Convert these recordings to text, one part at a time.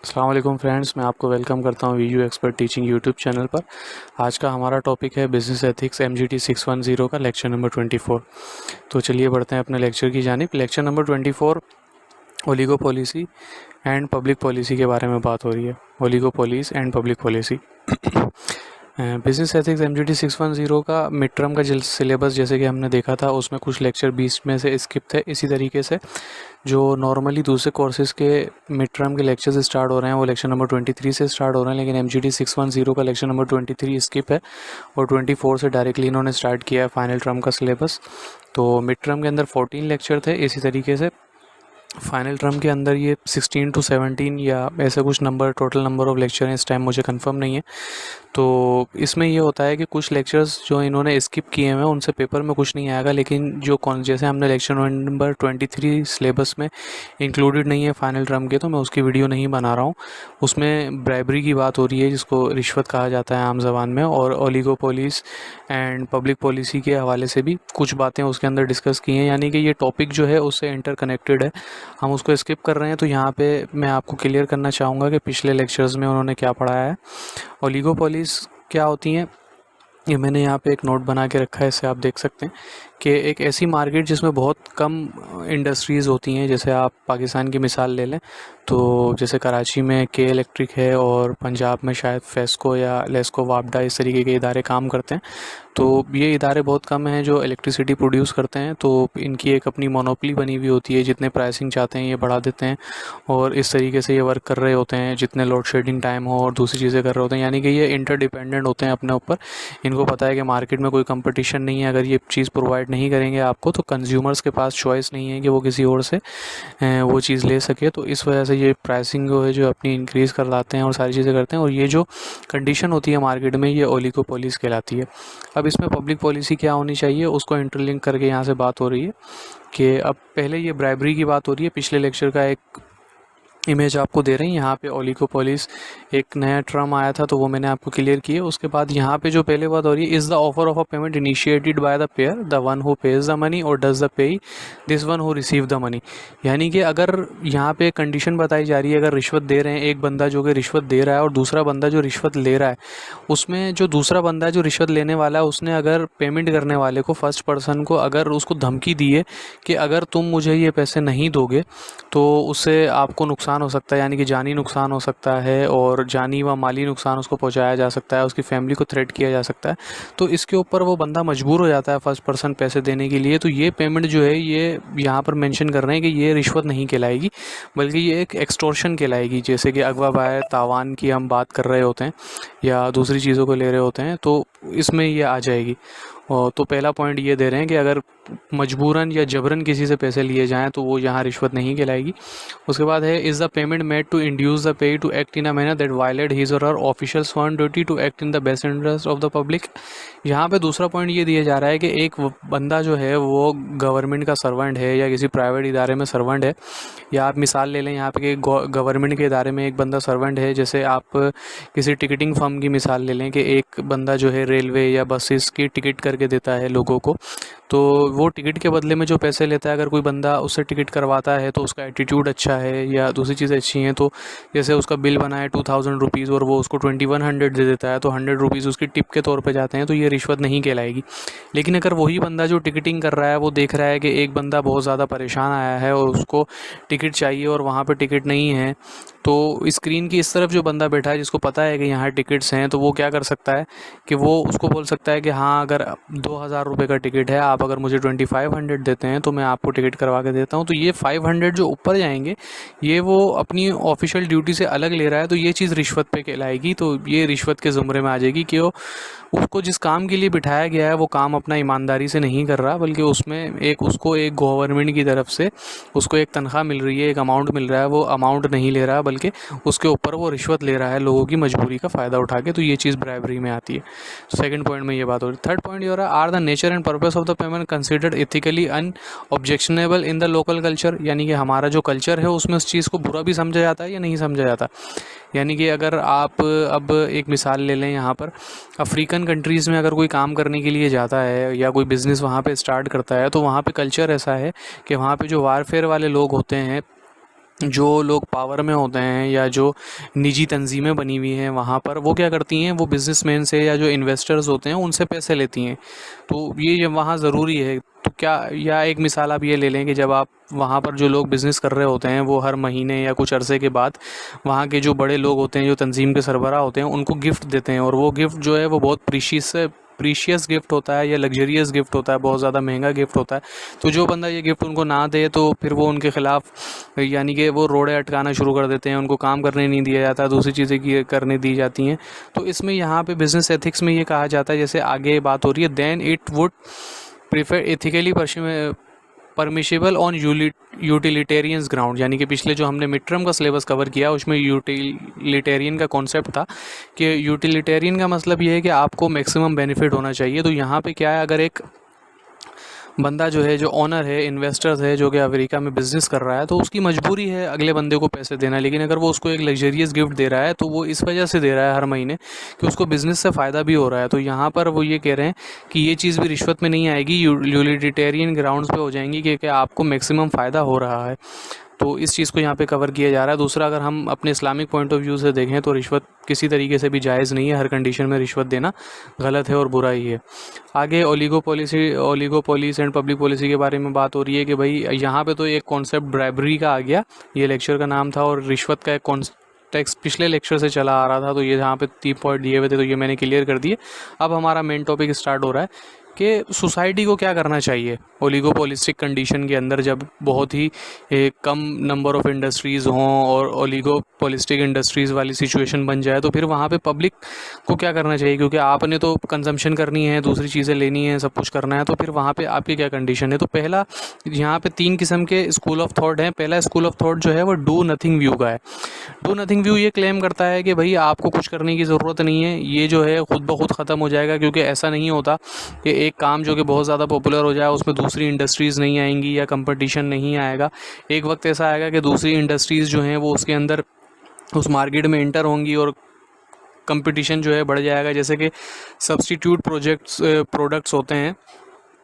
अस्सलाम वालेकुम फ्रेंड्स, मैं आपको वेलकम करता हूँ video expert teaching YouTube channel पर। आज का हमारा टॉपिक है बिजनेस एथिक्स MGT 610 का लेक्चर नंबर 24। तो चलिए बढ़ते हैं अपने लेक्चर की जानिब। Lecture number 24 oligo policy and public policy के बारे में बात हो रही है। Oligopolies and public policy. Business ethics MGT 610 का मिड टर्म का सिलेबस जैसे कि हमने देखा था, उसमें कुछ लेक्चर 20 में से स्किप थे। इसी तरीके से जो नॉर्मली दूसरे कोर्सेज़ के मिड टर्म के लेक्चर्स स्टार्ट हो रहे हैं वो लेक्चर नंबर 23 से स्टार्ट हो रहे हैं, लेकिन MGT 610 का लेक्चर नंबर 23 स्किप है और 24 से डायरेक्टली इन्होंने स्टार्ट किया है फाइनल टर्म का सिलेबस। तो मिड टर्म के अंदर 14 लेक्चर थे। इसी तरीके से फाइनल टर्म के अंदर ये 16 to 17 या ऐसे कुछ number, total number of lecture हैं, इस टाइम मुझे कंफर्म नहीं है। तो इसमें ये होता है कि कुछ लेक्चर्स जो इन्होंने स्किप किए हैं उनसे पेपर में कुछ नहीं आएगा, लेकिन जो जैसे हमने लेक्चर नंबर 23 सिलेबस में इंक्लूडेड नहीं है फाइनल टर्म के, तो मैं उसकी वीडियो नहीं बना रहा हूँ। उसमें ब्राइबरी की बात हो रही है, जिसको रिश्वत कहा जाता है आम ज़बान में, और ओलिगोपोलिस एंड पब्लिक पॉलिसी के हवाले से भी कुछ बातें उसके अंदर डिस्कस की हैं। यानी कि ये टॉपिक जो है उससे इंटरकनेक्टेड है, हम उसको स्किप कर रहे हैं। तो यहाँ पे मैं आपको क्लियर करना चाहूँगा कि पिछले लेक्चर्स में उन्होंने क्या पढ़ाया है। ओलिगोपोलिस क्या होती हैं, ये मैंने यहाँ पे एक नोट बना के रखा है, इससे आप देख सकते हैं कि एक ऐसी मार्केट जिसमें बहुत कम इंडस्ट्रीज़ होती हैं। जैसे आप पाकिस्तान की मिसाल ले लें तो जैसे कराची में के इलेक्ट्रिक है और पंजाब में शायद फेस्को या लेस्को वापडा इस तरीके के इदारे काम करते हैं। तो ये इदारे बहुत कम हैं जो इलेक्ट्रिसिटी प्रोड्यूस करते हैं, तो इनकी एक अपनी मोनोपोली बनी हुई होती है। जितने प्राइसिंग चाहते हैं ये बढ़ा देते हैं और इस तरीके से ये वर्क कर रहे होते हैं जितने लोड शेडिंग टाइम हो और दूसरी चीज़ें कर रहे होते हैं। यानी कि ये इंटरडिपेंडेंट होते हैं अपने ऊपर। इनको पता है कि मार्केट में कोई कंपटीशन नहीं है, अगर ये चीज़ प्रोवाइड नहीं करेंगे आपको तो कंज्यूमर्स के पास चॉइस नहीं है कि वो किसी और से वो चीज़ ले सके। तो इस वजह से ये प्राइसिंग जो है जो अपनी इंक्रीज़ कर लाते हैं और सारी चीज़ें करते हैं, और ये जो कंडीशन होती है मार्केट में ये ओलिगोपोलिस कहलाती है। अब इसमें पब्लिक पॉलिसी क्या होनी चाहिए उसको इंटरलिंक करके यहाँ से बात हो रही है कि अब पहले ये ब्राइबरी की बात हो रही है। पिछले लेक्चर का एक इमेज आपको दे रहे हैं यहाँ पे। ओलिगोपोलिस एक नया टर्म आया था तो वो मैंने आपको क्लियर किया। उसके बाद यहाँ पे जो पहले बात हो रही है, is the offer of a payment initiated by the payer the one who pays the money और does the payee this one who receive the money. यानी कि अगर यहाँ पे कंडीशन बताई जा रही है, अगर रिश्वत दे रहे हैं एक बंदा जो कि रिश्वत दे रहा है और दूसरा बंदा जो रिश्वत ले रहा है, उसमें जो दूसरा बंदा है जो रिश्वत लेने वाला है उसने अगर पेमेंट करने वाले को, फर्स्ट पर्सन को, अगर उसको धमकी दी है कि अगर तुम मुझे ये पैसे नहीं दोगे तो उससे आपको नुकसान हो सकता है, यानी कि जानी नुकसान हो सकता है और जानी व माली नुकसान उसको पहुंचाया जा सकता है, उसकी फैमिली को थ्रेट किया जा सकता है। तो इसके ऊपर वो बंदा मजबूर हो जाता है फर्स्ट पर्सन पैसे देने के लिए। तो ये पेमेंट जो है ये यहाँ पर मेंशन कर रहे हैं कि ये रिश्वत नहीं कहलाएगी, बल्कि ये एक एक्सटॉर्शन कहलाएगी। जैसे कि अगवा बाय तावान की हम बात कर रहे होते हैं या दूसरी चीज़ों को ले रहे होते हैं, तो इसमें ये आ जाएगी। तो पहला पॉइंट ये दे रहे हैं कि अगर मजबूरन या जबरन किसी से पैसे लिए जाएं तो वो यहाँ रिश्वत नहीं कहलाएगी। उसके बाद है, is the payment made to induce the payee to act in a manner that violate his और her official sworn duty to act in the best interest of the public. यहाँ पे दूसरा पॉइंट ये दिया जा रहा है कि एक बंदा जो है वो गवर्नमेंट का सर्वेंट है या किसी प्राइवेट इदारे में सर्वेंट है, या आप मिसाल ले लें यहाँ पे कि गवर्नमेंट के इदारे में एक बंदा सर्वेंट है। जैसे आप किसी टिकटिंग फर्म की मिसाल ले लें कि एक बंदा जो है रेलवे या बसेस की टिकट करके देता है लोगों को, तो वो टिकट के बदले में जो पैसे लेता है, अगर कोई बंदा उससे टिकट करवाता है तो उसका एटीट्यूड अच्छा है या दूसरी चीज़ें अच्छी हैं, तो जैसे उसका बिल बना है 2000 रुपीज़ और वो उसको 2100 दे देता है तो 100 रुपीज़ उसकी टिप के तौर पे जाते हैं, तो ये रिश्वत नहीं कहलाएगी। लेकिन अगर वही बंदा जो टिकटिंग कर रहा है वो देख रहा है कि एक बंदा बहुत ज़्यादा परेशान आया है और उसको टिकट चाहिए और वहाँ पर टिकट नहीं है, तो स्क्रीन की इस तरफ जो बंदा बैठा है जिसको पता है कि यहाँ टिकट्स हैं, तो वो क्या कर सकता है कि वो उसको बोल सकता है कि हाँ, अगर 2000 रुपये का टिकट है, आप अगर मुझे 2500 देते हैं तो मैं आपको टिकट करवा के देता हूँ। तो ये 500 जो ऊपर जाएंगे ये वो अपनी ऑफिशियल ड्यूटी से अलग ले रहा है, तो ये चीज़ रिश्वत पे कहलाएगी। तो ये रिश्वत के ज़ुमरे में आ जाएगी कि वो उसको जिस काम के लिए बिठाया गया है वो काम अपना ईमानदारी से नहीं कर रहा, बल्कि उसमें उसको एक गवर्नमेंट की तरफ से उसको एक तनख्वाह मिल रही है, एक अमाउंट मिल रहा है, वो अमाउंट नहीं ले रहा बल्कि उसके ऊपर वो रिश्वत ले रहा है लोगों की मजबूरी का फ़ायदा उठा के। तो ये चीज़ ब्राइबरी में आती है। सेकंड पॉइंट में ये बात हो रही है। थर्ड पॉइंट ये हो रहा है, are the nature and purpose of the payment considered ethically unobjectionable in the local culture. यानी कि हमारा जो कल्चर है उसमें उस चीज़ को बुरा भी समझा जाता है या नहीं समझा जाता। यानी कि अगर आप अब एक मिसाल ले लें, यहाँ पर अफ्रीकन कंट्रीज़ में अगर कोई काम करने के लिए जाता है या कोई बिज़नेस वहाँ पे स्टार्ट करता है, तो वहाँ पे कल्चर ऐसा है कि वहाँ पे जो वारफेयर वाले लोग होते हैं जो लोग पावर में होते हैं या जो निजी तंजीमें बनी हुई हैं वहाँ पर, वो क्या करती हैं, वो बिजनेसमैन से या जो इन्वेस्टर्स होते हैं उनसे पैसे लेती हैं। तो ये वहाँ ज़रूरी है। तो क्या, या एक मिसाल आप ये ले लें कि जब आप वहाँ पर जो लोग बिज़नेस कर रहे होते हैं वो हर महीने या कुछ अरसे के बाद वहाँ के जो बड़े लोग होते हैं, जो तंजीम के सरबराह होते हैं, उनको गिफ्ट देते हैं, और वो गिफ्ट जो है वो बहुत प्रीशियस गिफ्ट होता है या लग्जरियस गिफ्ट होता है, बहुत ज़्यादा महंगा गिफ्ट होता है। तो जो बंदा ये गिफ्ट उनको ना दे तो फिर वो उनके ख़िलाफ़, यानी कि वो रोड़े अटकाना शुरू कर देते हैं, उनको काम करने नहीं दिया जाता, दूसरी चीज़ें की करने दी जाती हैं। तो इसमें यहाँ पे बिज़नेस एथिक्स में ये कहा जाता है, जैसे आगे बात हो रही है, then it would prefer ethically permissible on utilitarians ground. यानी कि पिछले जो हमने मिड टर्म का सिलेबस कवर किया उसमें यूटिलिटेरियन का कॉन्सेप्ट था कि यूटिलिटेरियन का मतलब ये है कि आपको मैक्सिमम बेनिफिट होना चाहिए। तो यहाँ पे क्या है, अगर एक बंदा जो है, जो ऑनर है, इन्वेस्टर्स है, जो कि अमेरिका में बिज़नेस कर रहा है, तो उसकी मजबूरी है अगले बंदे को पैसे देना। लेकिन अगर वो उसको एक लग्जरियस गिफ्ट दे रहा है तो वो इस वजह से दे रहा है हर महीने कि उसको बिज़नेस से फ़ायदा भी हो रहा है। तो यहाँ पर वो ये कह रहे हैं कि ये चीज़ भी रिश्वत में नहीं आएगी, यूटिलिटेरियन ग्राउंड्स पे हो जाएंगी कि आपको मैक्सिमम फ़ायदा हो रहा है। तो इस चीज़ को यहाँ पे कवर किया जा रहा है। दूसरा, अगर हम अपने इस्लामिक पॉइंट ऑफ व्यू से देखें तो रिश्वत किसी तरीके से भी जायज़ नहीं है, हर कंडीशन में रिश्वत देना गलत है और बुरा ही है। आगे ओलिगोपोलीस एंड पब्लिक पॉलिसी के बारे में बात हो रही है कि भाई यहाँ पे तो एक कॉन्सेप्ट ब्राइबरी का आ गया, ये लेक्चर का नाम था, और रिश्वत का एक टेक्स्ट पिछले लेक्चर से चला आ रहा था। तो ये जहाँ पे 3 पॉइंट दिए हुए थे तो ये मैंने क्लियर कर दिए। अब हमारा मेन टॉपिक स्टार्ट हो रहा है कि सोसाइटी को क्या करना चाहिए ओलिगोपोलिस्टिक कंडीशन के अंदर, जब बहुत ही कम नंबर ऑफ इंडस्ट्रीज़ हों और ओलिगोपोलिस्टिक इंडस्ट्रीज़ वाली सिचुएशन बन जाए, तो फिर वहाँ पे पब्लिक को क्या करना चाहिए, क्योंकि आपने तो कंजम्पशन करनी है, दूसरी चीज़ें लेनी है, सब कुछ करना है। तो फिर वहाँ पे आपकी क्या कंडीशन है। तो पहला, यहाँ पे 3 किस्म के स्कूल ऑफ थॉट हैं। पहला स्कूल ऑफ थॉट जो है वो डू नथिंग व्यू का है। डू नथिंग व्यू ये क्लेम करता है कि भाई आपको कुछ करने की ज़रूरत नहीं है, ये जो है खुद ब खुद ख़त्म हो जाएगा। क्योंकि ऐसा नहीं होता कि एक काम जो कि बहुत ज़्यादा पॉपुलर हो जाए उसमें दूसरी इंडस्ट्रीज़ नहीं आएंगी या कंपटीशन नहीं आएगा। एक वक्त ऐसा आएगा कि दूसरी इंडस्ट्रीज़ जो हैं वो उसके अंदर उस मार्केट में इंटर होंगी और कंपटीशन जो है बढ़ जाएगा। जैसे कि सब्स्टिट्यूट प्रोडक्ट्स होते हैं,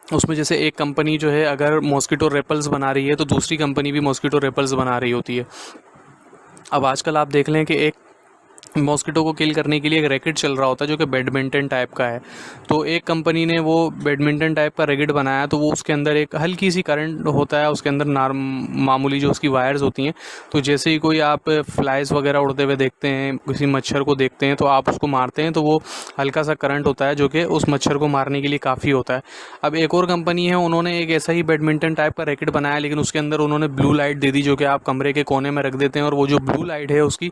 उसमें जैसे एक कंपनी जो है अगर मॉस्किटो रेपल्स बना रही है तो दूसरी कंपनी भी मॉस्किटो रेपल्स बना रही होती है। अब आजकल आप देख लें कि एक मॉस्किटो को किल करने के लिए एक रैकेट चल रहा होता है जो कि बैडमिंटन टाइप का है। तो एक कंपनी ने वो बैडमिंटन टाइप का रैकेट बनाया, तो वो उसके अंदर एक हल्की सी करंट होता है, उसके अंदर मामूली जो उसकी वायर्स होती हैं। तो जैसे ही कोई आप फ्लाइज वगैरह उड़ते हुए देखते हैं, किसी मच्छर को देखते हैं, तो आप उसको मारते हैं तो वो हल्का सा करंट होता है जो कि उस मच्छर को मारने के लिए काफ़ी होता है। अब एक और कंपनी है, उन्होंने एक ऐसा ही बैडमिंटन टाइप का रैकेट बनाया, लेकिन उसके अंदर उन्होंने ब्लू लाइट दे दी जो कि आप कमरे के कोने में रख देते हैं, और वो जो ब्लू लाइट है उसकी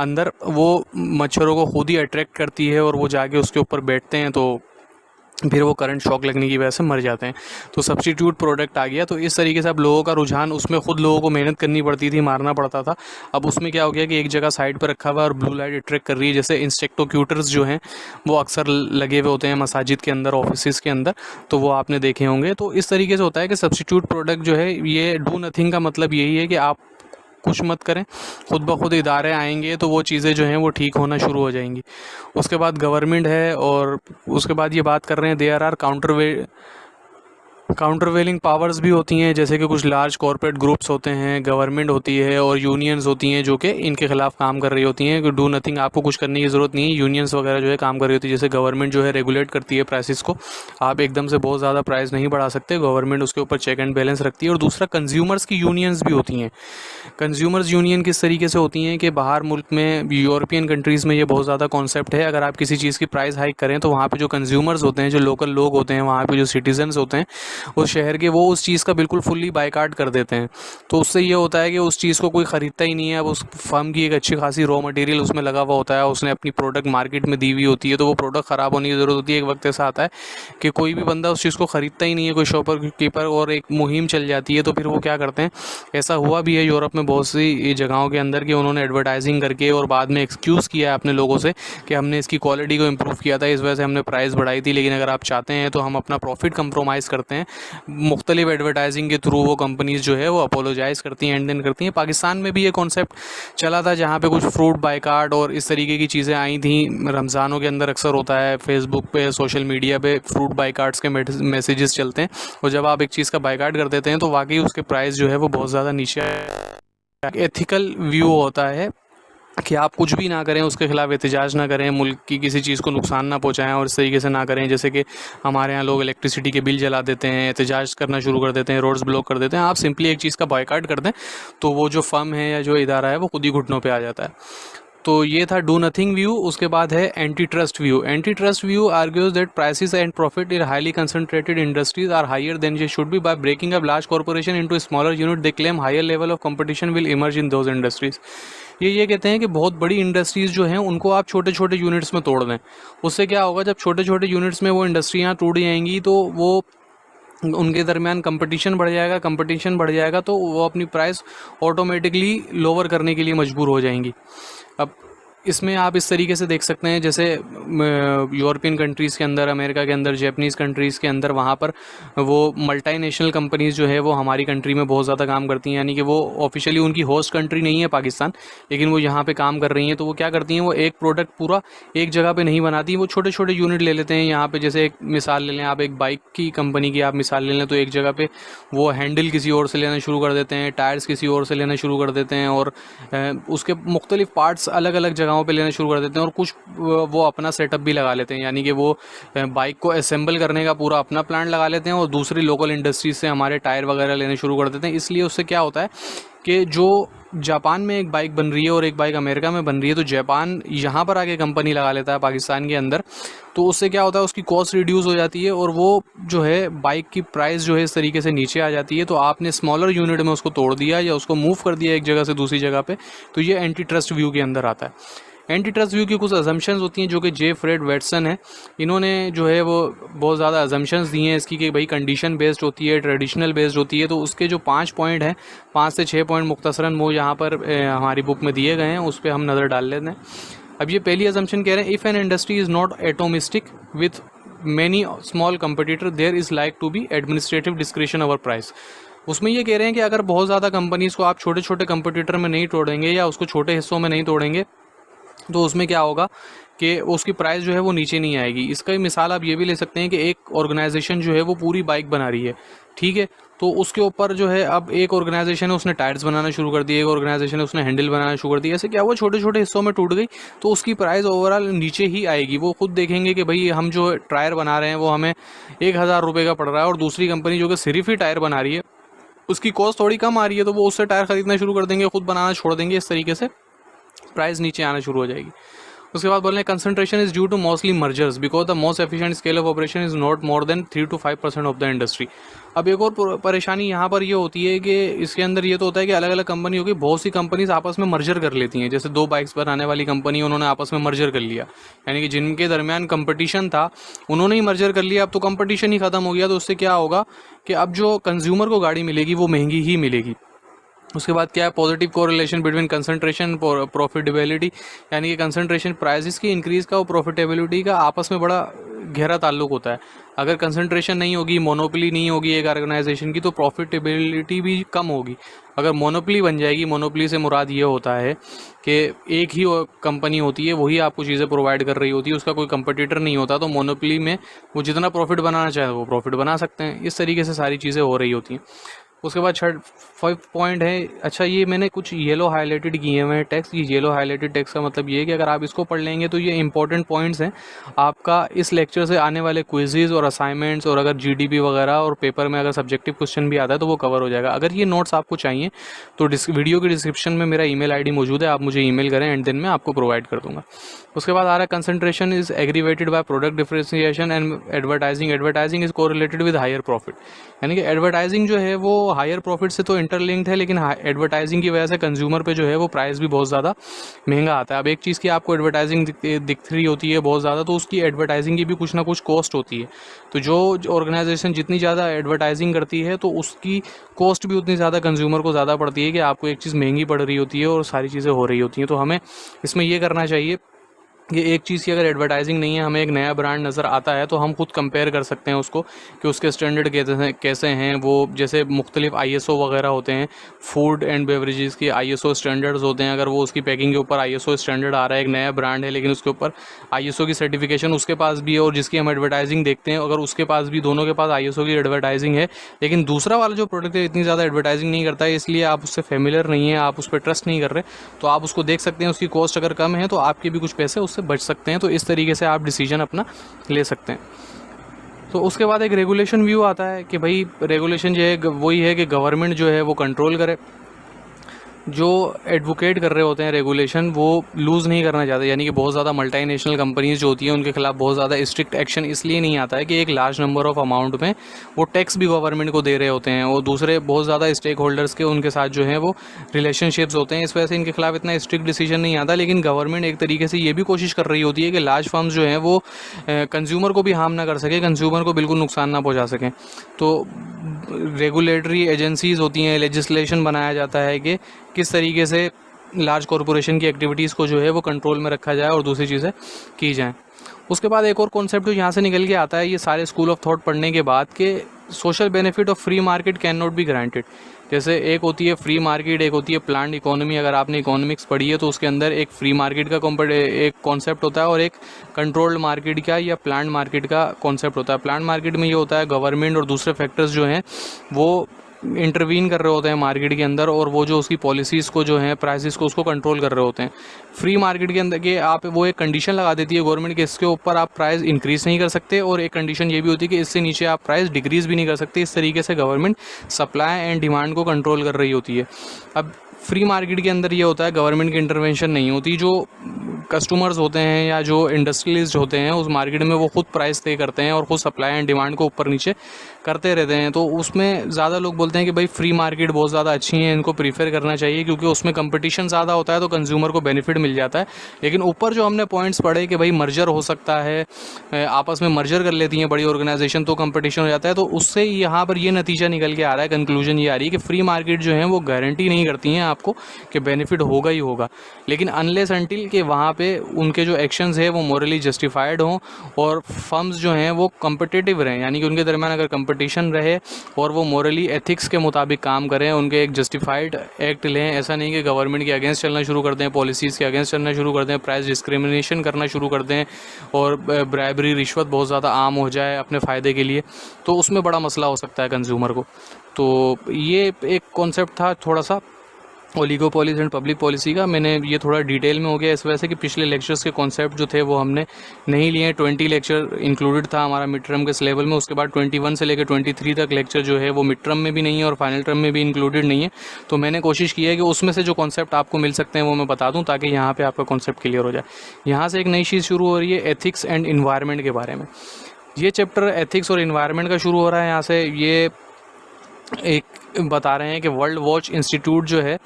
अंदर वो मच्छरों को खुद ही अट्रैक्ट करती है और वो जाके उसके ऊपर बैठते हैं, तो फिर वो करंट शॉक लगने की वजह से मर जाते हैं। तो सब्स्टिट्यूट प्रोडक्ट आ गया। तो इस तरीके से अब लोगों का रुझान, उसमें खुद लोगों को मेहनत करनी पड़ती थी, मारना पड़ता था। अब उसमें क्या हो गया कि एक जगह साइड पर रखा हुआ है और ब्लू लाइट अट्रैक्ट कर रही है। जैसे इंसेक्टोक्यूटर्स जो हैं वो अक्सर लगे हुए होते हैं मसाजिद के अंदर, ऑफिस के अंदर, तो वो आपने देखे होंगे। तो इस तरीके से होता है कि सब्स्टिट्यूट प्रोडक्ट जो है, ये डू नथिंग का मतलब यही है कि आप कुछ मत करें, खुद ब खुद इदारे आएंगे तो वो चीज़ें जो हैं वो ठीक होना शुरू हो जाएंगी। उसके बाद गवर्नमेंट है, और उसके बाद ये बात कर रहे हैं देयर आर काउंटरवेलिंग पावर्स भी होती हैं। जैसे कि कुछ लार्ज कॉरपोरेट ग्रुप्स होते हैं, गवर्नमेंट होती है और यूनियंस होती हैं जो कि इनके खिलाफ काम कर रही होती हैं। कि डू नथिंग, आपको कुछ करने की ज़रूरत नहीं है, यूनियंस वगैरह जो है काम कर रही होती है। जैसे गवर्नमेंट जो है रेगुलेट करती है प्राइसेस को, आप एकदम से बहुत ज़्यादा प्राइस नहीं बढ़ा सकते, गवर्नमेंट उसके ऊपर चेक एंड बैलेंस रखती है। और दूसरा, कंज्यूमर्स की यूनियंस भी होती हैं। कंज्यूमर्स यूनियन किस तरीके से होती हैं कि बाहर मुल्क में, यूरोपियन कंट्रीज़ में ये बहुत ज़्यादा कॉन्सेप्ट है। अगर आप किसी चीज़ की प्राइस हाइक करें तो वहाँ पे जो कंज्यूमर्स होते हैं, जो लोकल लोग होते हैं, वहाँ पे जो सिटीजन्स होते हैं उस शहर के, वो उस चीज़ का बिल्कुल फुल्ली बायकाट कर देते हैं। तो उससे ये होता है कि उस चीज़ को कोई ख़रीदता ही नहीं है। अब उस फर्म की एक अच्छी खासी रॉ मटेरियल उसमें लगा हुआ होता है, उसने अपनी प्रोडक्ट मार्केट में दी हुई होती है, तो वो प्रोडक्ट ख़राब होने की ज़रूरत होती है। एक वक्त ऐसा आता है कि कोई भी बंदा उस चीज़ को ख़रीदता ही नहीं है, कोई शॉपर कीपर, और एक मुहिम चल जाती है। तो फिर वो क्या करते हैं, ऐसा हुआ भी है यूरोप में बहुत सी जगहों के अंदर कि उन्होंने एडवर्टाइजिंग करके और बाद में एक्सक्यूज़ किया है अपने लोगों से कि हमने इसकी क्वालिटी को इम्प्रूव किया था, इस वजह से हमने प्राइस बढ़ाई थी, लेकिन अगर आप चाहते हैं तो हम अपना प्रॉफिट कंप्रोमाइज़ करते हैं। मुख्तलिफ एडवर्टाइजिंग के थ्रू वो कंपनीज़ जो है वो अपोलोजाइज़ करती हैं, एंड देन करती हैं। पाकिस्तान में भी ये कॉन्सेप्ट चला था जहाँ पे कुछ फ्रूट बाइकाट और इस तरीके की चीज़ें आई थी। रमज़ानों के अंदर अक्सर होता है, फेसबुक पे, सोशल मीडिया पे फ्रूट बाइकाट्स के मैसेजेस चलते हैं, और जब आप एक चीज़ का बाइकाट कर देते हैं तो वाकई उसके प्राइस जो है वो बहुत ज़्यादा नीचे एथिकल व्यू होता है कि आप कुछ भी ना करें, उसके खिलाफ एहतजाज ना करें, मुल्क की किसी चीज़ को नुकसान ना पहुंचाएं और इस तरीके से ना करें। जैसे कि हमारे यहाँ लोग इलेक्ट्रिसिटी के बिल जला देते हैं, एहतजाज करना शुरू कर देते हैं, रोड्स ब्लॉक कर देते हैं। आप सिंपली एक चीज़ का बॉयकॉट कर दें तो वो जो फर्म है या जो इदारा है वो खुद ही घुटनों पे आ जाता है। तो ये था डू नथिंग व्यू। उसके बाद है anti trust view. Anti trust view argues that prices and profit in highly concentrated industries are higher than they should be. By breaking up large corporation into smaller unit they claim higher level of competition will emerge in those industries. ये कहते हैं कि बहुत बड़ी industries जो हैं उनको आप छोटे छोटे यूनिट्स में तोड़ दें। उससे क्या होगा, जब छोटे छोटे यूनिट्स में वो इंडस्ट्रियाँ टूट जाएंगी तो वो उनके दरमियान कंपटीशन बढ़ जाएगा। कंपटीशन बढ़ जाएगा तो वो अपनी प्राइस ऑटोमेटिकली लोअर करने के लिए मजबूर हो जाएंगी। अब इसमें आप इस तरीके से देख सकते हैं, जैसे यूरोपियन कंट्रीज़ के अंदर, अमेरिका के अंदर, जैपनीज़ कंट्रीज़ के अंदर, वहाँ पर वो मल्टीनेशनल कंपनीज़ जो है वो हमारी कंट्री में बहुत ज़्यादा काम करती हैं। यानी कि वो ऑफिशियली उनकी होस्ट कंट्री नहीं है पाकिस्तान, लेकिन वो यहाँ पे काम कर रही हैं। तो वो क्या करती हैं, वो एक प्रोडक्ट पूरा एक जगह पे नहीं बनाती, वो छोटे छोटे यूनिट ले लेते हैं। यहाँ पे जैसे एक मिसाल ले लें आप, एक बाइक की कंपनी की आप मिसाल ले लें, तो एक जगह पे वो हैंडल किसी और से लेना शुरू कर देते हैं, टायर्स किसी और से लेना शुरू कर देते हैं, और उसके मुख्तलिफ पार्ट्स अलग अलग जगहों पे लेना शुरू कर देते हैं। और कुछ वो अपना सेटअप भी लगा लेते हैं, यानी कि वो बाइक को असेंबल करने का पूरा अपना प्लांट लगा लेते हैं और दूसरी लोकल इंडस्ट्रीज से हमारे टायर वगैरह लेने शुरू कर देते हैं। इसलिए उससे क्या होता है कि जो जापान में एक बाइक बन रही है और एक बाइक अमेरिका में बन रही है, तो जापान यहाँ पर आके कंपनी लगा लेता है पाकिस्तान के अंदर। तो उससे क्या होता है, उसकी कॉस्ट रिड्यूस हो जाती है और वो जो है बाइक की प्राइस जो है इस तरीके से नीचे आ जाती है। तो आपने स्मॉलर यूनिट में उसको तोड़ दिया या उसको मूव कर दिया एक जगह से दूसरी जगह पे, तो ये एंटी ट्रस्ट व्यू के अंदर आता है। एंटी ट्रस्ट व्यू की कुछ अजम्पशंस होती हैं जो कि जे फ्रेड वेटसन है, इन्होंने जो है वो बहुत ज़्यादा अजम्पशंस दी हैं इसकी कि भाई कंडीशन बेस्ड होती है, ट्रेडिशनल बेस्ड होती है। तो उसके जो 5 पॉइंट हैं, 5 से 6 पॉइंट मुख्तसरन वो यहाँ पर हमारी बुक में दिए गए हैं, उस पर हम नज़र डाल लेते हैं। अब ये पहली अजम्पशन कह रहे हैं, if an industry is not atomistic with many small competitor there is like to be administrative discretion over price. उसमें ये कह रहे हैं कि अगर बहुत ज़्यादा कंपनीज़ को आप छोटे छोटे कंपटीटर में नहीं तोड़ेंगे या उसको छोटे हिस्सों में नहीं तोड़ेंगे, तो उसमें क्या होगा कि उसकी प्राइस जो है वो नीचे नहीं आएगी। इसका ही मिसाल आप ये भी ले सकते हैं कि एक ऑर्गेनाइजेशन जो है वो पूरी बाइक बना रही है, ठीक है, तो उसके ऊपर जो है अब एक ऑर्गेनाइजेशन है उसने टायर्स बनाना शुरू कर दिए, एक ऑर्गेनाइजेशन है उसने हैंडल बनाना शुरू कर दिया। ऐसे क्या हुआ, छोटे छोटे हिस्सों में टूट गई, तो उसकी प्राइस ओवरऑल नीचे ही आएगी। वो खुद देखेंगे कि भाई हम जो टायर बना रहे हैं वो हमें 1,000 रुपये का पड़ रहा है और दूसरी कंपनी जो कि सिर्फ ही टायर बना रही है उसकी कॉस्ट थोड़ी कम आ रही है, तो वो उससे टायर खरीदना शुरू कर देंगे, खुद बनाना छोड़ देंगे। इस तरीके से प्राइस नीचे आना शुरू हो जाएगी। उसके बाद बोल रहे हैं concentration is due to mostly mergers because the most efficient scale of operation is not more than 3 to 5% of the industry. अब एक और परेशानी यहाँ पर ये होती है कि इसके अंदर ये तो होता है कि अलग अलग कंपनी होगी, बहुत सी कंपनीज आपस में मर्जर कर लेती हैं। जैसे 2 बाइक्स बनाने वाली कंपनी उन्होंने आपस में मर्जर कर लिया, यानी कि जिनके दरमियान कंपटीशन था उन्होंने ही मर्जर कर लिया। अब तो कंपटीशन ही खत्म हो गया, तो उससे क्या होगा कि अब जो कंज्यूमर को गाड़ी मिलेगी वो महंगी ही मिलेगी। उसके बाद क्या है, positive correlation between concentration profitability, यानी कि कंसंट्रेशन प्राइसेस की इंक्रीज़ का और प्रॉफिटेबिलिटी का आपस में बड़ा गहरा ताल्लुक होता है। अगर कंसंट्रेशन नहीं होगी, मोनोपोली नहीं होगी एक ऑर्गेनाइजेशन की, तो प्रॉफिटेबिलिटी भी कम होगी। अगर मोनोपोली बन जाएगी, मोनोपोली से मुराद ये होता है कि एक ही कंपनी होती है, वही आपको चीज़ें प्रोवाइड कर रही होती है, उसका कोई कंपटीटर नहीं होता, तो मोनोपोली में वो जितना प्रॉफिट बनाना चाहे वो प्रॉफिट बना सकते हैं। इस तरीके से सारी चीज़ें हो रही होती हैं। उसके बाद 5 पॉइंट है, अच्छा ये मैंने कुछ येलो हाईलाइटेड किए हुए हैं टेक्स्ट। ये येलो हाईलाइटेड टेक्स्ट का मतलब ये है कि अगर आप इसको पढ़ लेंगे तो ये इंपॉर्टेंट पॉइंट्स हैं आपका इस लेक्चर से आने वाले क्विज़ेज और असाइनमेंट्स, और अगर जीडीपी वगैरह और पेपर में अगर सब्जेक्टिव क्वेश्चन भी आता है तो वो कवर हो जाएगा। अगर ये नोट्स आपको चाहिए तो वीडियो के डिस्क्रिप्शन में मेरा ईमेल आईडी मौजूद है, आप मुझे ईमेल करें एंड देन मैं आपको प्रोवाइड कर दूंगा। उसके बाद आ रहा है concentration is aggravated by product differentiation and advertising. Advertising is correlated with higher profit, यानी कि एडवर्टाइजिंग जो है वो हायर प्रॉफिट से तो इंटरलिंक्ड है, लेकिन एडवर्टाइजिंग की वजह से कंज्यूमर पे जो है वो प्राइस भी बहुत ज़्यादा महंगा आता है। अब एक चीज़ की आपको एडवर्टाइजिंग दिख रही होती है बहुत ज़्यादा, तो उसकी एडवर्टाइजिंग की भी कुछ ना कुछ कॉस्ट होती है। तो जो ऑर्गेनाइजेशन जितनी ज़्यादा एडवर्टाइजिंग करती है तो उसकी कॉस्ट भी उतनी ज़्यादा कंज्यूमर को ज़्यादा पड़ती है कि आपको एक चीज़ महंगी पड़ रही होती है और सारी चीज़ें हो रही होती हैं। तो हमें इसमें ये करना चाहिए ये एक चीज़ की अगर एडवर्टाइजिंग नहीं है, हमें एक नया ब्रांड नज़र आता है तो हम खुद कंपेयर कर सकते हैं उसको कि उसके स्टैंडर्ड कैसे हैं। वो जैसे मुख्तलिफ ISO वगैरह होते हैं, फूड एंड बेवरेजेस की ISO स्टैंडर्ड्स होते हैं। अगर वो उसकी पैकिंग के ऊपर ISO स्टैंडर्ड आ रहा है, एक नया ब्रांड है लेकिन उसके ऊपर ISO की सर्टिफिकेशन उसके पास भी है और जिसकी हम एडवर्टाइजिंग देखते हैं, अगर उसके पास भी, दोनों के पास ISO की एडवर्टाइजिंग है, लेकिन दूसरा वाला जो प्रोडक्ट है इतनी ज़्यादा एडवर्टाइजिंग नहीं करता है, इसलिए आप उससे फेमिलियर नहीं है, आप उस पर ट्रस्ट नहीं कर रहे, तो आप उसको देख सकते हैं। उसकी कॉस्ट अगर कम है तो आपके भी कुछ पैसे उससे बच सकते हैं। तो इस तरीके से आप डिसीजन अपना ले सकते हैं। तो उसके बाद एक रेगुलेशन व्यू आता है कि भाई रेगुलेशन जो है वही है कि गवर्नमेंट जो है वो कंट्रोल करे। जो एडवोकेट कर रहे होते हैं रेगुलेशन, वो लूज़ नहीं करना चाहते, यानी कि बहुत ज़्यादा मल्टीनेशनल कंपनीज जो होती हैं उनके खिलाफ बहुत ज़्यादा स्ट्रिक्ट एक्शन इसलिए नहीं आता है कि एक लार्ज नंबर ऑफ अमाउंट में वो टैक्स भी गवर्नमेंट को दे रहे होते हैं, और दूसरे बहुत ज़्यादा स्टेक होल्डर्स के उनके साथ जो है वो रिलेशनशिप्स होते हैं, इस वजह से इनके खिलाफ इतना स्ट्रिक्ट डिसीजन नहीं आता। लेकिन गवर्नमेंट एक तरीके से ये भी कोशिश कर रही होती है कि लार्ज फर्म्स जो हैं वो कंज्यूमर को भी हार्म ना कर सके, कंज्यूमर को बिल्कुल नुकसान ना पहुँचा सकें। तो रेगुलेटरी एजेंसीज़ होती हैं, लेजिस्लेशन बनाया जाता है कि किस तरीके से लार्ज कॉरपोरेशन की एक्टिविटीज़ को जो है वो कंट्रोल में रखा जाए और दूसरी चीज़ें की जाएँ। उसके बाद एक और कॉन्सेप्ट जो यहाँ से निकल के आता है, ये सारे स्कूल ऑफ थॉट पढ़ने के बाद, कि social benefit of free market can not be granted. जैसे एक होती है फ्री मार्केट, एक होती है प्लान्ड इकोनॉमी। अगर आपने इकोनॉमिक्स पढ़ी है तो उसके अंदर एक फ्री मार्केट का एक कॉन्सेप्ट होता है और एक कंट्रोल्ड मार्केट का या प्लान्ड मार्केट का कॉन्सेप्ट होता है। प्लान्ड मार्केट में ये होता है गवर्नमेंट और दूसरे फैक्टर्स जो हैं वो इंटरवीन कर रहे होते हैं मार्केट के अंदर, और वो जो उसकी पॉलिसीज़ को जो है, प्राइसेस को, उसको कंट्रोल कर रहे होते हैं। फ्री मार्केट के अंदर के आप वो एक कंडीशन लगा देती है गवर्नमेंट कि इसके ऊपर आप प्राइस इंक्रीज़ नहीं कर सकते, और एक कंडीशन ये भी होती है कि इससे नीचे आप प्राइस डिक्रीज़ भी नहीं कर सकते। इस तरीके से गवर्नमेंट सप्लाई एंड डिमांड को कंट्रोल कर रही होती है। अब फ्री मार्केट के अंदर ये होता है गवर्नमेंट की इंटरवेंशन नहीं होती, जो कस्टमर्स होते हैं या जो इंडस्ट्रियलिस्ट होते हैं उस मार्केट में वो खुद प्राइस तय करते हैं और खुद सप्लाई एंड डिमांड को ऊपर नीचे करते रहते हैं। तो उसमें ज़्यादा लोग बोलते हैं कि भाई फ्री मार्केट बहुत ज़्यादा अच्छी है, इनको प्रीफर करना चाहिए, क्योंकि उसमें कंपटीशन ज़्यादा होता है तो कंज्यूमर को बेनिफिट मिल जाता है। लेकिन ऊपर जो हमने पॉइंट्स पढ़े कि भाई मर्जर हो सकता है, आपस में मर्जर कर लेती हैं बड़ी ऑर्गेनाइजेशन, तो कंपटीशन हो जाता है। तो उससे यहाँ पर ये नतीजा निकल के आ रहा है, कंक्लूजन ये आ रही है कि फ्री मार्केट जो है वो गारंटी नहीं करती हैं आपको कि बेनिफिट होगा ही होगा, लेकिन अनलेस अनटिल कि वहाँ पे उनके जो एक्शंस है वो मोरली जस्टिफाइड हों और फर्म्स जो हैं वो कम्पिटिटिव रहें, यानी कि उनके दरमियान अगर कंपटीशन रहे और वो मोरली एथिक्स के मुताबिक काम करें, उनके एक जस्टिफाइड एक्ट लें। ऐसा नहीं कि गवर्नमेंट के अगेंस्ट चलना शुरू कर दें, पॉलिसीज़ के अगेंस्ट चलना शुरू कर दें, प्राइस डिस्क्रिमिनेशन करना शुरू कर दें और ब्राइबरी, रिश्वत बहुत ज़्यादा आम हो जाए अपने फ़ायदे के लिए, तो उसमें बड़ा मसला हो सकता है कंज्यूमर को। तो ये एक कॉन्सेप्ट था थोड़ा सा ओलिगोपोलीज एंड पब्लिक पॉलिसी का। मैंने ये थोड़ा डिटेल में हो गया इस वजह से कि पिछले लेक्चर्स के कॉन्सेप्ट जो थे वो हमने नहीं लिए हैं। 20 लेक्चर इंक्लूडेड था हमारा मिड टर्म के सिलेबस में, उसके बाद 21 से लेकर 23 तक लेक्चर जो है वो मिड टर्म में भी नहीं है और फाइनल टर्म में भी इंक्लूडेड नहीं है। तो मैंने कोशिश की है कि उसमें से जो कॉन्सेप्ट आपको मिल सकते हैं वो मैं बता दूँ, ताकि यहाँ पर आपका कॉन्सेप्ट क्लियर हो जाए। यहाँ से एक नई चीज़ शुरू हो रही है एथिक्स एंड इन्वायरमेंट के बारे में। ये चैप्टर एथिक्स और इन्वायरमेंट का शुरू हो रहा है। यहाँ से ये एक बता रहे हैं कि वर्ल्ड वॉच इंस्टीट्यूट जो है,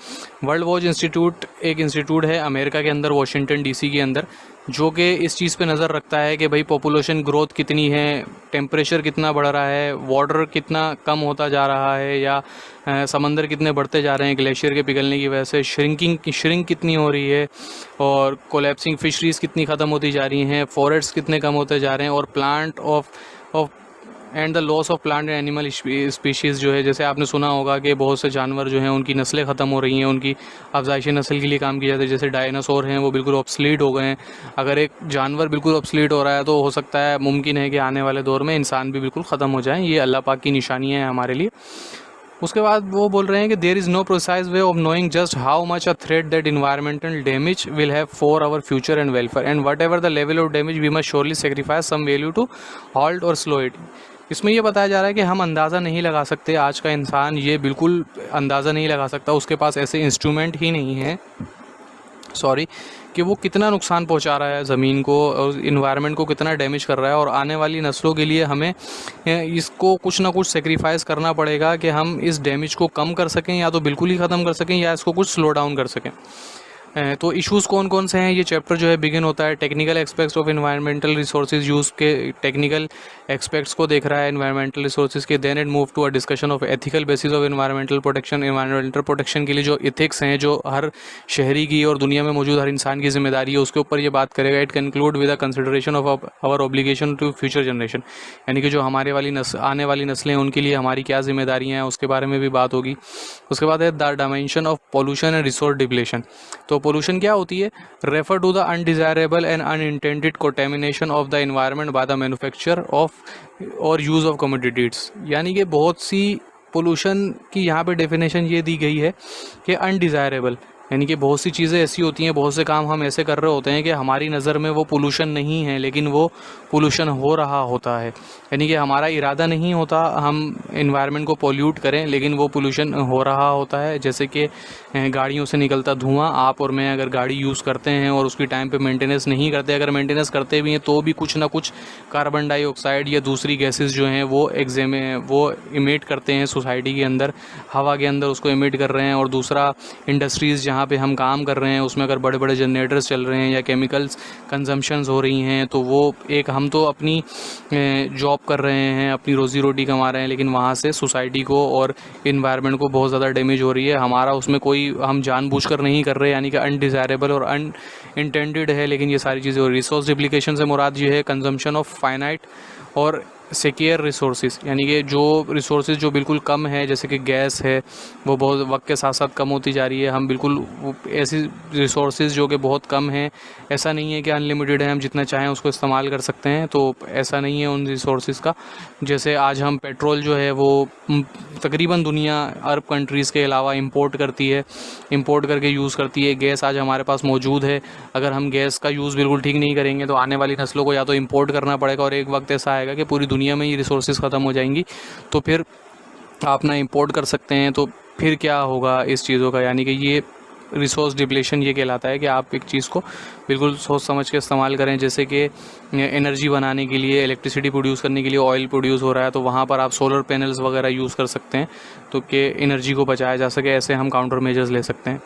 वर्ल्ड वॉच इंस्टीट्यूट एक इंस्टीट्यूट है अमेरिका के अंदर, वाशिंगटन DC के अंदर, जो कि इस चीज़ पे नज़र रखता है कि भाई पॉपुलेशन ग्रोथ कितनी है, टेम्परेचर कितना बढ़ रहा है, वाटर कितना कम होता जा रहा है, या समंदर कितने बढ़ते जा रहे हैं ग्लेशियर के पिघलने की वजह से, श्रिंक कितनी हो रही है, और कोलैप्सिंग फिशरीज़ कितनी ख़त्म होती जा रही हैं, फॉरेस्ट कितने कम होते जा रहे हैं, और plant of and the loss of plant and animal species जो है, जैसे आपने सुना होगा कि बहुत से जानवर जो हैं उनकी नस्लें ख़त्म हो रही हैं, उनकी अफजाइशी नस्ल के लिए काम किया जाता है। जैसे डायनासोर हैं वो बिल्कुल ऑब्सलीट हो गए हैं। अगर एक जानवर बिल्कुल ऑब्सलीट हो रहा है तो हो सकता है, मुमकिन है कि आने वाले दौर में इंसान भी बिल्कुल ख़त्म हो जाएँ। ये अल्लाह पाक की निशानियाँ हैं हमारे लिए। उसके बाद वो बोल रहे हैं कि there is no precise way of knowing just how much a threat that environmental damage will have for our future and welfare, and whatever the level of damage we must surely sacrifice some value to halt or slow it. इसमें ये बताया जा रहा है कि हम अंदाज़ा नहीं लगा सकते, आज का इंसान ये बिल्कुल अंदाज़ा नहीं लगा सकता, उसके पास ऐसे इंस्ट्रूमेंट ही नहीं हैं कि वो कितना नुकसान पहुंचा रहा है ज़मीन को और इन्वायरमेंट को कितना डैमेज कर रहा है, और आने वाली नस्लों के लिए हमें इसको कुछ ना कुछ सेक्रीफाइस करना पड़ेगा कि हम इस डैमेज को कम कर सकें, या तो बिल्कुल ही ख़त्म कर सकें, या इसको कुछ स्लो डाउन कर सकें। तो इश्यूज़ कौन कौन से हैं, ये चैप्टर जो है बिगिन होता है technical aspects of environmental resources use के, टेक्निकल एस्पेक्ट्स को देख रहा है एनवायरमेंटल रिसोर्सेज के। Then it move to a discussion of ethical basis of environmental protection. Environmental protection के लिए जो इथिक्स हैं, जो हर शहरी की और दुनिया में मौजूद हर इंसान की जिम्मेदारी है, उसके ऊपर ये बात करेगा। It conclude with a consideration of our obligation to future generation, यानी कि जो हमारे आने वाली नस्लें हैं उनके लिए हमारी क्या जिम्मेदारियाँ हैं, उसके बारे में भी बात होगी। उसके बाद है the dimension of pollution and resource depletion. तो पोल्यूशन क्या होती है? Refer to the undesirable and unintended contamination of the environment by the manufacture of or use of commodities. यानी कि बहुत सी पोल्यूशन की यहाँ पे डेफिनेशन ये दी गई है कि अनडिज़ायरेबल, यानी कि बहुत सी चीज़ें ऐसी होती हैं, बहुत से काम हम ऐसे कर रहे होते हैं कि हमारी नज़र में वो पोल्यूशन नहीं है, लेकिन वो पोल्यूशन हो रहा होता है। यानी कि हमारा इरादा नहीं होता हम इन्वायरमेंट को पोल्यूट करें, लेकिन वो पोल्यूशन हो रहा होता है। जैसे कि गाड़ियों से निकलता धुआं, आप और मैं अगर गाड़ी यूज़ करते हैं और उसकी टाइम पे मेंटेनेंस नहीं करते, अगर मेंटेनेंस करते भी हैं तो भी कुछ ना कुछ कार्बन डाइऑक्साइड या दूसरी गैसेस जो हैं वो इमिट करते हैं सोसाइटी के अंदर, हवा के अंदर उसको इमिट कर रहे हैं। और दूसरा, इंडस्ट्रीज़ जहाँ पे हम काम कर रहे हैं उसमें अगर बड़े बड़े जनरेटर्स चल रहे हैं या केमिकल्स कंजम्पशंस हो रही हैं, तो वो एक, हम तो अपनी जॉब कर रहे हैं, अपनी रोज़ी रोटी कमा रहे हैं, लेकिन वहाँ से सोसाइटी को और इन्वायरमेंट को बहुत ज़्यादा डैमेज हो रही है। हमारा उसमें कोई, हम जानबूझकर नहीं कर रहे, यानी कि अनडिज़ायरेबल और अनइंटेंडेड है, लेकिन ये सारी चीज़ें। और रिसोर्स डिप्लीकेशन से मुराद ये है कंजम्पशन ऑफ फाइनाइट और सिक्योर रिसोर्सेज, यानी कि जो रिसोर्सेज जो बिल्कुल कम है, जैसे कि गैस है, वो बहुत वक्त के साथ साथ कम होती जा रही है। हम बिल्कुल ऐसी रिसोर्सेज जो कि बहुत कम है, ऐसा नहीं है कि अनलिमिटेड है, हम जितना चाहें उसको इस्तेमाल कर सकते हैं, तो ऐसा नहीं है उन रिसोर्सेज का। जैसे आज हम पेट्रोल जो है वो तकरीबन दुनिया अरब कंट्रीज़ के अलावा इंपोर्ट करती है, इंपोर्ट करके यूज़ करती है। गैस आज हमारे पास मौजूद है, अगर हम गैस का यूज़ बिल्कुल ठीक नहीं करेंगे तो आने वाली नस्लों को या तो इंपोर्ट करना पड़ेगा, और एक वक्त ऐसा आएगा कि पूरी दुनिया में ये रिसोर्सेज ख़त्म हो जाएंगी, तो फिर आप ना इंपोर्ट कर सकते हैं, तो फिर क्या होगा इस चीज़ों का। यानी कि ये रिसोर्स डिप्लेशन ये कहलाता है कि आप एक चीज़ को बिल्कुल सोच समझ के इस्तेमाल करें। जैसे कि एनर्जी बनाने के लिए, इलेक्ट्रिसिटी प्रोड्यूस करने के लिए ऑयल प्रोड्यूस हो रहा है, तो वहाँ पर आप सोलर पैनल्स वगैरह यूज़ कर सकते हैं, तो कि एनर्जी को बचाया जा सके। ऐसे हम काउंटर मेजर्स ले सकते हैं।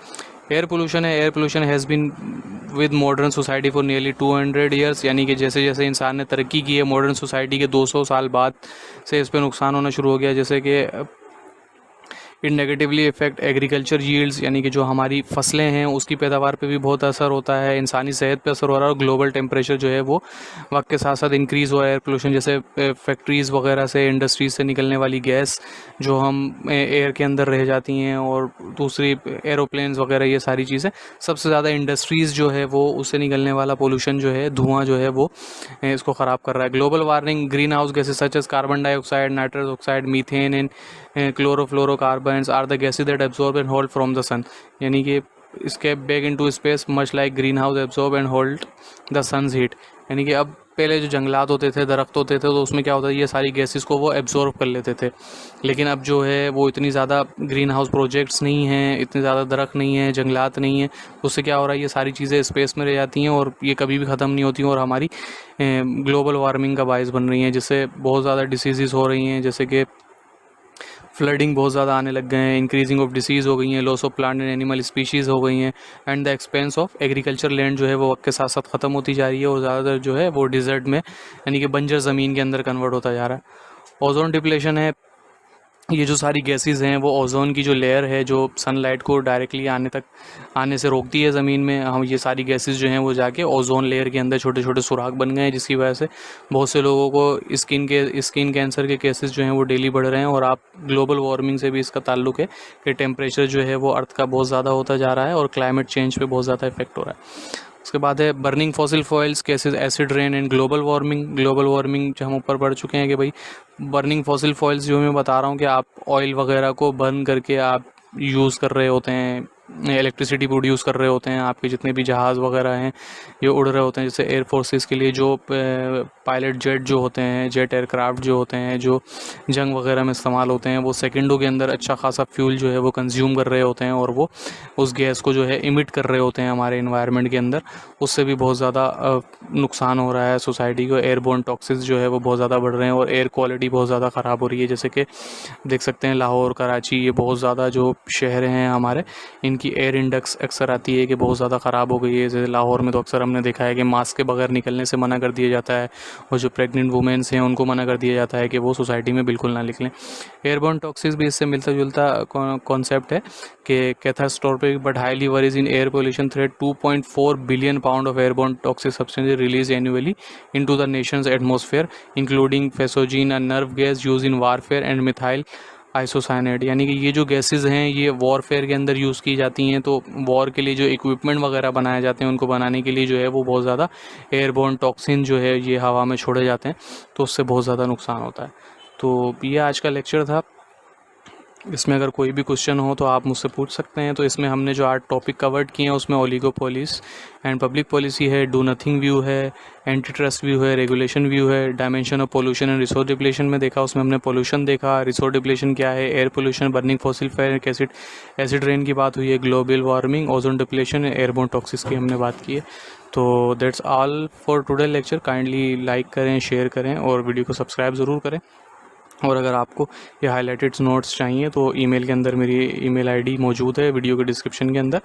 एयर पोल्यूशन है, air pollution has been with modern society for nearly 200 years, यानी कि जैसे जैसे इंसान ने तरक्की की है, मॉडर्न सोसाइटी के 200 साल बाद से इस पर नुकसान होना शुरू हो गया। जैसे कि it negatively effect agriculture yields, यानी कि जो हमारी फसलें हैं उसकी पैदावार पे भी बहुत असर होता है, इंसानी सेहत पे असर हो रहा है, और ग्लोबल टेम्परेचर जो है वो वक्त के साथ साथ इंक्रीज़ हुआ है। एयर पोल्यूशन जैसे फैक्ट्रीज़ वगैरह से, इंडस्ट्रीज़ से निकलने वाली गैस जो हम एयर के अंदर रह जाती हैं, और दूसरी एरोप्लेन्स वगैरह, ये सारी चीज़ें, सबसे ज़्यादा इंडस्ट्रीज़ जो है वो उससे निकलने वाला पोल्यूशन जो है, धुआं जो है वो इसको ख़राब कर रहा है। Global warming, greenhouse gases such as carbon dioxide, nitrous oxide, methane and chlorofluorocarbons are the gases that absorb and hold from the sun, यानी कि इसके back into space much like greenhouse absorb and hold the sun's heat. यानी कि अब पहले जो जंगलात होते थे, दरख्त होते थे, तो उसमें क्या होता है, ये सारी गैसेस को वो एब्जॉर्ब कर लेते थे। लेकिन अब जो है वो इतनी ज़्यादा ग्रीन हाउस प्रोजेक्ट्स नहीं हैं, इतने ज़्यादा दरख्त नहीं हैं, जंगलात नहीं हैं, उससे क्या हो रहा है, ये सारी चीज़ें स्पेस में रह जाती हैं और ये कभी भी ख़त्म नहीं होती हैं, और हमारी ग्लोबल वार्मिंग का बायस बन रही हैं, जिससे बहुत ज़्यादा डिसीज़ हो रही हैं, जैसे कि फ्लडिंग बहुत ज़्यादा आने लग गए हैं, इंक्रीजिंग ऑफ डिसीज़ हो गई हैं, loss of plant and animal species हो गई हैं, and the expense of agriculture land जो है वो वक्त के साथ साथ ख़त्म होती जा रही है, और ज़्यादातर जो है वो डिज़र्ट में, यानी कि बंजर ज़मीन के अंदर कन्वर्ट होता जा रहा है। ओजोन डिप्लेशन है, ये जो सारी गैसेस हैं वो ओजोन की जो लेयर है, जो सनलाइट को डायरेक्टली आने से रोकती है ज़मीन में, हम ये सारी गैसेस जो हैं वो जाके ओजोन लेयर के अंदर छोटे छोटे सुराख बन गए हैं, जिसकी वजह से बहुत से लोगों को स्किन कैंसर के केसेस जो हैं वो डेली बढ़ रहे हैं। और आप ग्लोबल वार्मिंग से भी इसका ताल्लुक है कि टेम्परेचर जो है वो अर्थ का बहुत ज़्यादा होता जा रहा है, और क्लाइमेट चेंज पे बहुत ज़्यादा इफेक्ट हो रहा है। उसके बाद है burning fossil foils cases, acid rain and global warming. Global warming जो हम ऊपर पढ़ चुके हैं कि भाई बर्निंग फॉसिल फॉइल्स, जो मैं बता रहा हूँ कि आप ऑयल वगैरह को बर्न करके आप यूज़ कर रहे होते हैं, इलेक्ट्रिसिटी प्रोड्यूस कर रहे होते हैं, आपके जितने भी जहाज़ वगैरह हैं ये उड़ रहे होते हैं। जैसे एयर फोर्सेस के लिए जो पायलट जेट जो होते हैं, जेट एयरक्राफ्ट जो होते हैं, जो जंग वगैरह में इस्तेमाल होते हैं, वो सेकंडों के अंदर अच्छा खासा फ्यूल जो है वो कंज्यूम कर रहे होते हैं, और वो उस गैस को जो है इमिट कर रहे होते हैं हमारे इन्वायरमेंट के अंदर। उससे भी बहुत ज़्यादा नुकसान हो रहा है सोसाइटी को, एयरबोर्न टॉक्सिस जो है वो बहुत ज़्यादा बढ़ रहे हैं, और एयर क्वालिटी बहुत ज़्यादा ख़राब हो रही है। जैसे कि देख सकते हैं लाहौर, कराची, ये बहुत ज़्यादा जो शहर हैं हमारे, इनके जिनकी एयर इंडेक्स अक्सर आती है कि बहुत ज़्यादा ख़राब हो गई है, जैसे लाहौर में तो अक्सर हमने देखा है कि मास्क के बगैर निकलने से मना कर दिया जाता है, और जो प्रेग्नेंट वुमेन्स हैं उनको मना कर दिया जाता है कि वो सोसाइटी में बिल्कुल ना निकलें। एयरबोर्न टॉक्सिस भी इससे मिलता जुलता कॉन्सेप्ट है कि catastrophic but highly varies in air pollution threat 2.4 billion pound of airborne toxic substances release annually into the nation's atmosphere including phosgene, a nerve gas use in warfare and methyl isocyanate. यानी कि ये जो gases हैं ये warfare के अंदर use की जाती हैं, तो वॉर के लिए जो इक्विपमेंट वगैरह बनाए जाते हैं उनको बनाने के लिए जो है वो बहुत ज़्यादा एयरबोर्न टॉक्सिन जो है ये हवा में छोड़े जाते हैं, तो उससे बहुत ज़्यादा नुकसान होता है। तो ये आज का लेक्चर था। इसमें अगर कोई भी क्वेश्चन हो तो आप मुझसे पूछ सकते हैं। तो इसमें हमने जो 8 टॉपिक कवर्ड किए हैं उसमें ओलिगोपोलिस एंड पब्लिक पॉलिसी है, डू नथिंग व्यू है, एंटी ट्रस्ट व्यू है, रेगुलेशन व्यू है, dimension of pollution and resource depletion में देखा, उसमें हमने पोल्यूशन देखा, रिसोर्स डिप्लेशन क्या है, air pollution, burning fossil ferric acid rain की बात हुई है, global warming, ozone depletion, airborne toxins की हमने बात की है। तो that's all for today lecture. Kindly like करें, शेयर करें और वीडियो को सब्सक्राइब ज़रूर करें। और अगर आपको ये हाइलाइटेड नोट्स चाहिए तो ईमेल के अंदर मेरी ईमेल आईडी मौजूद है वीडियो के डिस्क्रिप्शन के अंदर,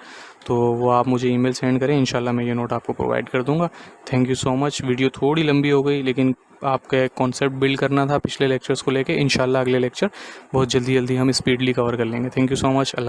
तो वो आप मुझे ईमेल सेंड करें, इंशाल्लाह मैं ये नोट आपको प्रोवाइड कर दूंगा। Thank you so much. Video थोड़ी लंबी हो गई लेकिन आपका एक कॉन्सेप्ट बिल्ड करना था पिछले लेक्चर्स को लेके। इंशाल्लाह अगले लेक्चर बहुत जल्दी हम स्पीडली कवर कर लेंगे। Thank you so much. Allah.